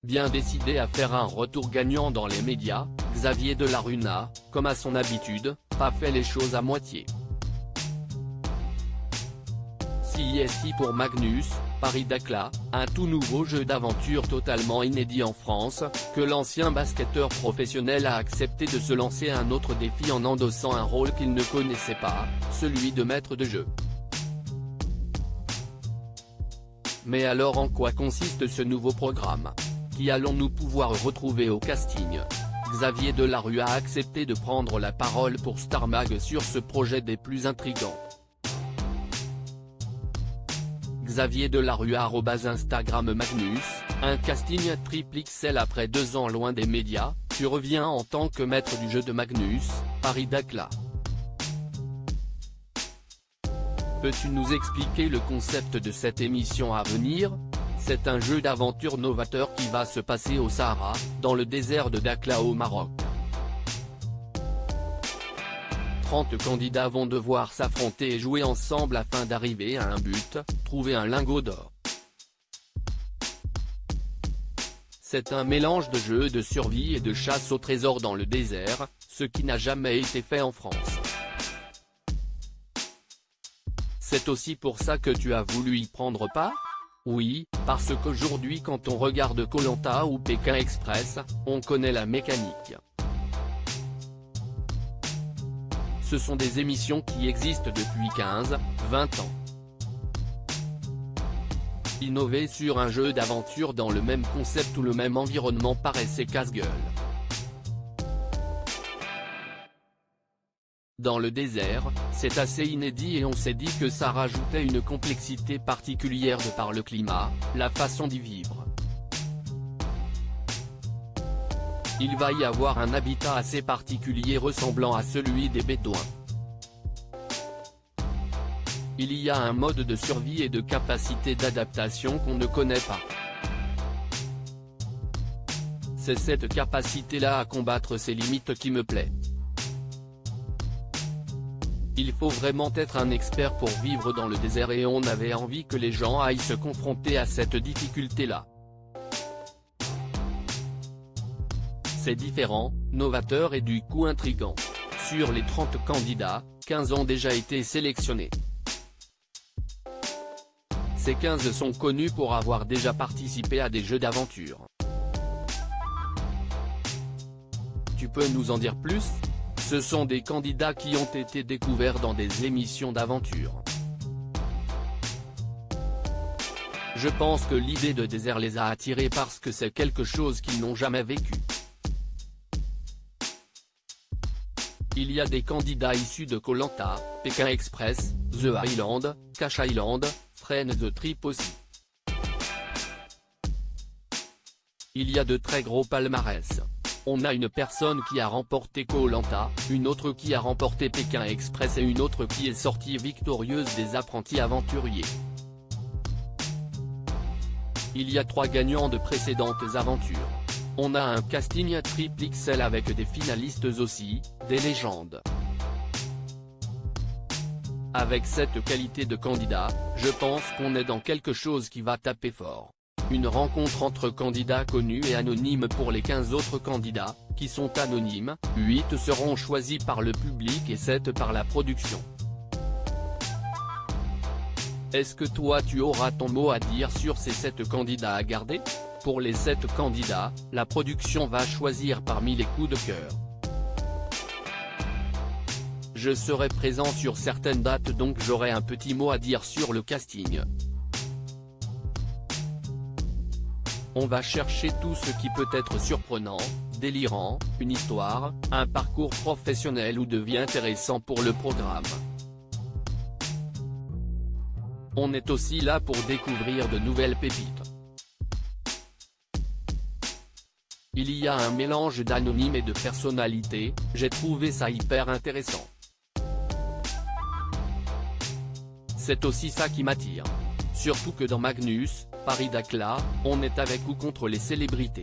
bien décidé à faire un retour gagnant dans les médias, Xavier Delarue n'a, comme à son habitude, pas fait les choses à moitié. CISI pour Magnus, Paris-Dakar, un tout nouveau jeu d'aventure totalement inédit en France, que l'ancien basketteur professionnel a accepté de se lancer un autre défi en endossant un rôle qu'il ne connaissait pas, celui de maître de jeu. Mais alors en quoi consiste ce nouveau programme? Qui allons-nous pouvoir retrouver au casting? Xavier Delarue a accepté de prendre la parole pour Star Mag sur ce projet des plus intrigants. Xavier Delarue @Instagram Magnus, un casting XXL après 2 ans loin des médias, tu reviens en tant que maître du jeu de Magnus, Paris-Dakar. Peux-tu nous expliquer le concept de cette émission à venir? C'est un jeu d'aventure novateur qui va se passer au Sahara, dans le désert de Dakhla au Maroc. 30 candidats vont devoir s'affronter et jouer ensemble afin d'arriver à un but, trouver un lingot d'or. C'est un mélange de jeu de survie et de chasse au trésor dans le désert, ce qui n'a jamais été fait en France. C'est aussi pour ça que tu as voulu y prendre part? Oui, parce qu'aujourd'hui quand on regarde Koh-Lanta ou Pékin Express, on connaît la mécanique. Ce sont des émissions qui existent depuis 15, 20 ans. Innover sur un jeu d'aventure dans le même concept ou le même environnement paraissait casse-gueule. Dans le désert, c'est assez inédit et on s'est dit que ça rajoutait une complexité particulière de par le climat, la façon d'y vivre. Il va y avoir un habitat assez particulier ressemblant à celui des Bédouins. Il y a un mode de survie et de capacité d'adaptation qu'on ne connaît pas. C'est cette capacité-là à combattre ses limites qui me plaît. Il faut vraiment être un expert pour vivre dans le désert et on avait envie que les gens aillent se confronter à cette difficulté-là. C'est différent, novateur et du coup intriguant. Sur les 30 candidats, 15 ont déjà été sélectionnés. Ces 15 sont connus pour avoir déjà participé à des jeux d'aventure. Tu peux nous en dire plus? Ce sont des candidats qui ont été découverts dans des émissions d'aventure. Je pense que l'idée de désert les a attirés parce que c'est quelque chose qu'ils n'ont jamais vécu. Il y a des candidats issus de Koh-Lanta, Pékin Express, The Island, Cash Island, Friends the Trip aussi. Il y a de très gros palmarès. On a une personne qui a remporté Koh-Lanta, une autre qui a remporté Pékin Express et une autre qui est sortie victorieuse des apprentis aventuriers. Il y a 3 gagnants de précédentes aventures. On a un casting XXL avec des finalistes aussi, des légendes. Avec cette qualité de candidat, je pense qu'on est dans quelque chose qui va taper fort. Une rencontre entre candidats connus et anonymes pour les 15 autres candidats, qui sont anonymes, 8 seront choisis par le public et 7 par la production. Est-ce que toi tu auras ton mot à dire sur ces 7 candidats à garder? Pour les 7 candidats, la production va choisir parmi les coups de cœur. Je serai présent sur certaines dates donc j'aurai un petit mot à dire sur le casting. On va chercher tout ce qui peut être surprenant, délirant, une histoire, un parcours professionnel ou de vie intéressant pour le programme. On est aussi là pour découvrir de nouvelles pépites. Il y a un mélange d'anonymes et de personnalités, j'ai trouvé ça hyper intéressant. C'est aussi ça qui m'attire. Surtout que dans Magnus, Paris-Dakar, on est avec ou contre les célébrités.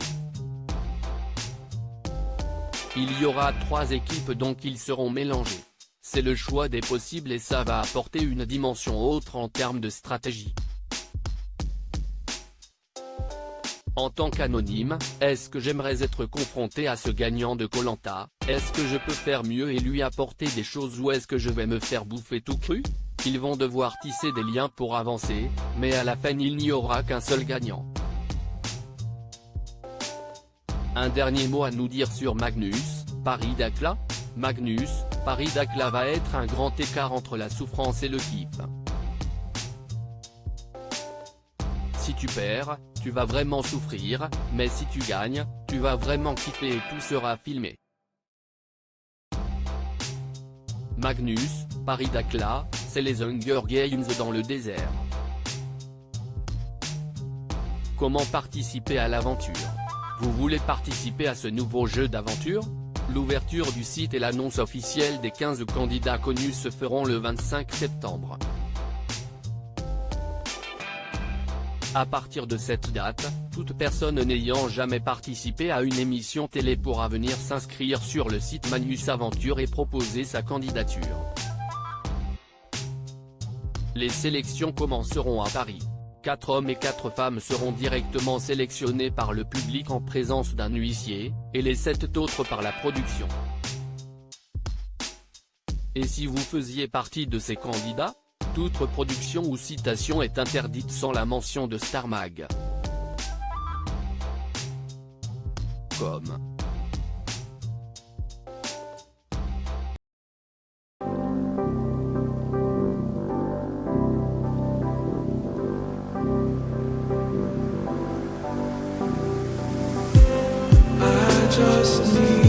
Il y aura 3 équipes donc ils seront mélangés. C'est le choix des possibles et ça va apporter une dimension autre en termes de stratégie. En tant qu'anonyme, est-ce que j'aimerais être confronté à ce gagnant de Koh Lanta? Est-ce que je peux faire mieux et lui apporter des choses ou est-ce que je vais me faire bouffer tout cru? Ils vont devoir tisser des liens pour avancer, mais à la fin il n'y aura qu'un seul gagnant. Un dernier mot à nous dire sur Magnus, Paris-Dakhla? Magnus, Paris-Dakhla va être un grand écart entre la souffrance et le kiff. Si tu perds, tu vas vraiment souffrir, mais si tu gagnes, tu vas vraiment kiffer et tout sera filmé. Magnus, Paris-Dakhla, c'est les Hunger Games dans le désert. Comment participer à l'aventure? Vous voulez participer à ce nouveau jeu d'aventure? L'ouverture du site et l'annonce officielle des 15 candidats connus se feront le 25 septembre. À partir de cette date, toute personne n'ayant jamais participé à une émission télé pourra venir s'inscrire sur le site Magnus Aventure et proposer sa candidature. Les sélections commenceront à Paris. 4 hommes et 4 femmes seront directement sélectionnés par le public en présence d'un huissier, et les 7 autres par la production. Et si vous faisiez partie de ces candidats? Toute reproduction ou citation est interdite sans la mention de Star Mag. Comme. I just need